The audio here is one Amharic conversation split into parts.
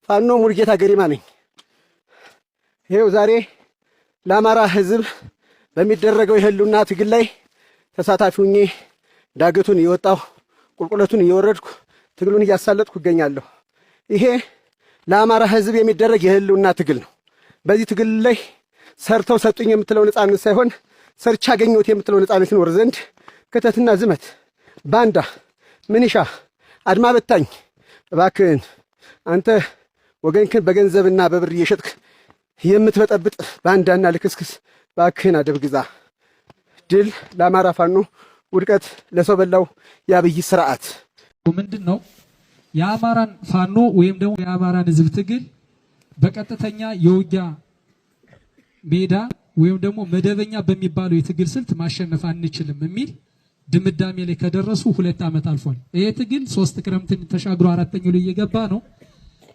ፋኖ ሙሉጌታ ገሪማ ነኝ። ይሄው ዛሬ ለአማራ ሕዝብ በሚደረገው የህልውና ትግል ላይ ተሳታፊ ሆኜ ዳገቱን እየወጣሁ ቁልቁለቱን እየወረድኩ ትግሉን እያሳለጥኩ እገኛለሁ። ይሄ ለአማራ ሕዝብ የሚደረግ የህልውና ትግል ነው። በዚህ ትግል ላይ ሰርተው ሰጡኝ የምትለው ነጻነት ሳይሆን ሰርቻ አገኘሁት የምትለው ነጻነት ይኖር ዘንድ ክተትና ዝመት፣ ባንዳ፣ ምንሻ፣ አድማ በታኝ እባክህን አንተ ወገንክን በገንዘብና በብር እየሸጥክ የምትበጠብጥ ባንዳና ልክስክስ እባክህን አደብ ግዛ። ድል ለአማራ ፋኖ፣ ውድቀት ለሰው በላው የአብይ ስርዓት። ምንድነው የአማራን ፋኖ ወይም ደግሞ የአማራን ህዝብ ትግል በቀጥተኛ የውጊያ ሜዳ ወይም ደግሞ መደበኛ በሚባለው የትግል ስልት ማሸነፍ አንችልም የሚል ድምዳሜ ላይ ከደረሱ 2 ዓመት አልፏል። ይሄ ትግል 3 ክረምትን ተሻግሮ 4ኛው ላይ እየገባ ነው።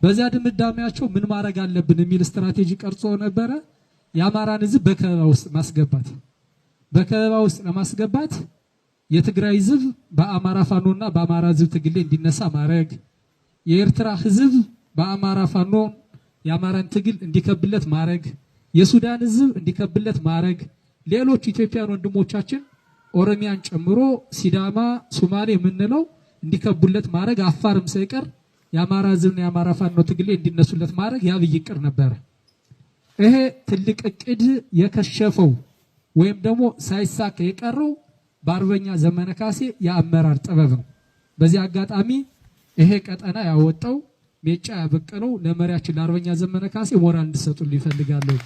በዚያ ድምዳሜያቸው ምን ማድረግ አለብን የሚል ስትራቴጂ ቀርጾ ነበረ። የአማራን ህዝብ በከበባ ውስጥ ማስገባት፣ በከበባ ውስጥ ለማስገባት የትግራይ ህዝብ በአማራ ፋኖና በአማራ ህዝብ ትግል ላይ እንዲነሳ ማድረግ፣ የኤርትራ ህዝብ በአማራ ፋኖ የአማራን ትግል እንዲከብለት ማድረግ፣ የሱዳን ህዝብ እንዲከብለት ማድረግ፣ ሌሎች ኢትዮጵያን ወንድሞቻችን ኦሮሚያን ጨምሮ ሲዳማ፣ ሶማሌ የምንለው እንዲከቡለት ማድረግ፣ አፋርም ሳይቀር የአማራ ህዝብና የአማራ ፋኖ ትግል ላይ እንዲነሱለት ማድረግ የአብይ እቅድ ነበር። ይሄ ትልቅ እቅድ የከሸፈው ወይም ደግሞ ሳይሳካ የቀረው በአርበኛ ዘመነ ካሴ የአመራር ጥበብ ነው። በዚህ አጋጣሚ ይሄ ቀጠና ያወጣው ሜጫ ያበቀለው ለመሪያችን ለአርበኛ ዘመነ ካሴ ሞራል እንድሰጡልኝ ይፈልጋለሁ።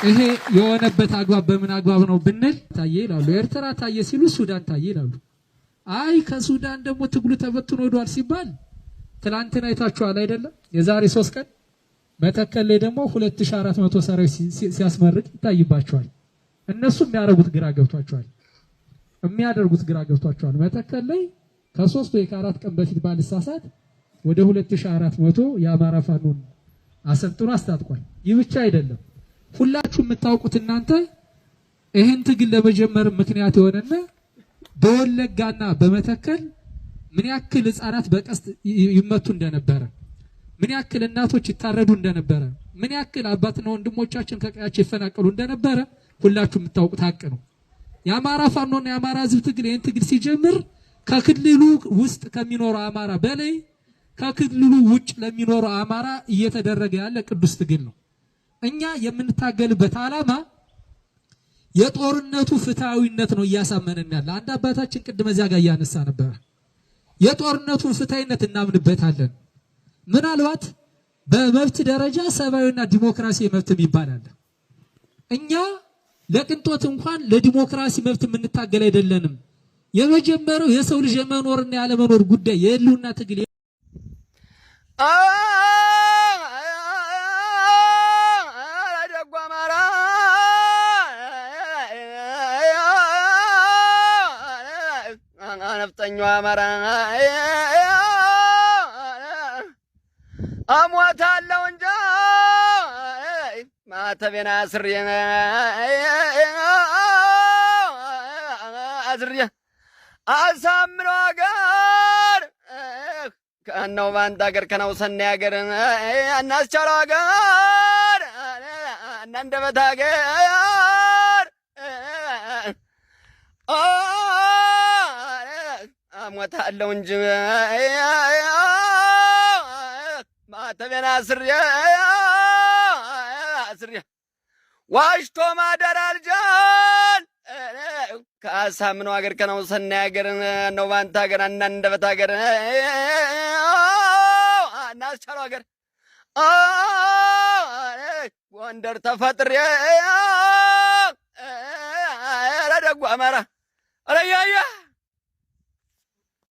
ይሄ የሆነበት አግባብ በምን አግባብ ነው ብንል ታየ ይላሉ። ኤርትራ ታየ ሲሉ ሱዳን ታየ ይላሉ። አይ ከሱዳን ደግሞ ትግሉ ተበትኖ ወዷል ሲባል ትላንትና አይታችኋል አይደለም? የዛሬ 3 ቀን መተከል ላይ ደግሞ 2400 ሰራዊት ሲያስመርቅ ይታይባቸዋል። እነሱ የሚያደርጉት ግራ ገብቷቸዋል። መተከል ላይ ከ3 ወይ ከ4 ቀን በፊት ባልሳሳት ወደ 2400 የአማራ ፋኖን አሰልጥኖ አስታጥቋል። ይህ ብቻ አይደለም። ሁላችሁ የምታውቁት እናንተ ይሄን ትግል ለመጀመር ምክንያት የሆነና በወለጋና በመተከል ምን ያክል ህፃናት በቀስት ይመቱ እንደነበረ፣ ምን ያክል እናቶች ይታረዱ እንደነበረ፣ ምን ያክል አባትና ወንድሞቻችን ከቀያቸው ይፈናቀሉ እንደነበረ ሁላችሁ የምታውቁት ሀቅ ነው። የአማራ ፋኖና የአማራ ህዝብ ትግል ይሄን ትግል ሲጀምር ከክልሉ ውስጥ ከሚኖረው አማራ በላይ ከክልሉ ውጭ ለሚኖረው አማራ እየተደረገ ያለ ቅዱስ ትግል ነው። እኛ የምንታገልበት ዓላማ የጦርነቱ ፍትሃዊነት ነው እያሳመነን ያለ። አንድ አባታችን ቅድም እዚያ ጋር እያነሳ ነበር። የጦርነቱን ፍትሃዊነት እናምንበታለን። ምናልባት በመብት ደረጃ ሰብአዊና ዲሞክራሲ መብት ይባላል። እኛ ለቅንጦት እንኳን ለዲሞክራሲ መብት የምንታገል አይደለንም። የመጀመሪያው የሰው ልጅ የመኖርና ያለመኖር ጉዳይ የህልውና ትግል ነፍጠኛው አማራ አሞታለሁ እንጂ ማተቤን አስሬ አሳምነው አገር ከነው ባንታ አገር ከነው ሰናይ አገር እናስቻለው አገር እናንደበት አገር አሞታለሁ እንጂ ማተቤን አስሬ ዋሽቶ ማደር አልጃል ከአሳምነው አገር ከነው ሰናይ አገር ነው ባንታ አገር እናንደበት አገር እናስቻለው አገር ጎንደር ተፈጥሬ ረደጉ አማራ አረያያ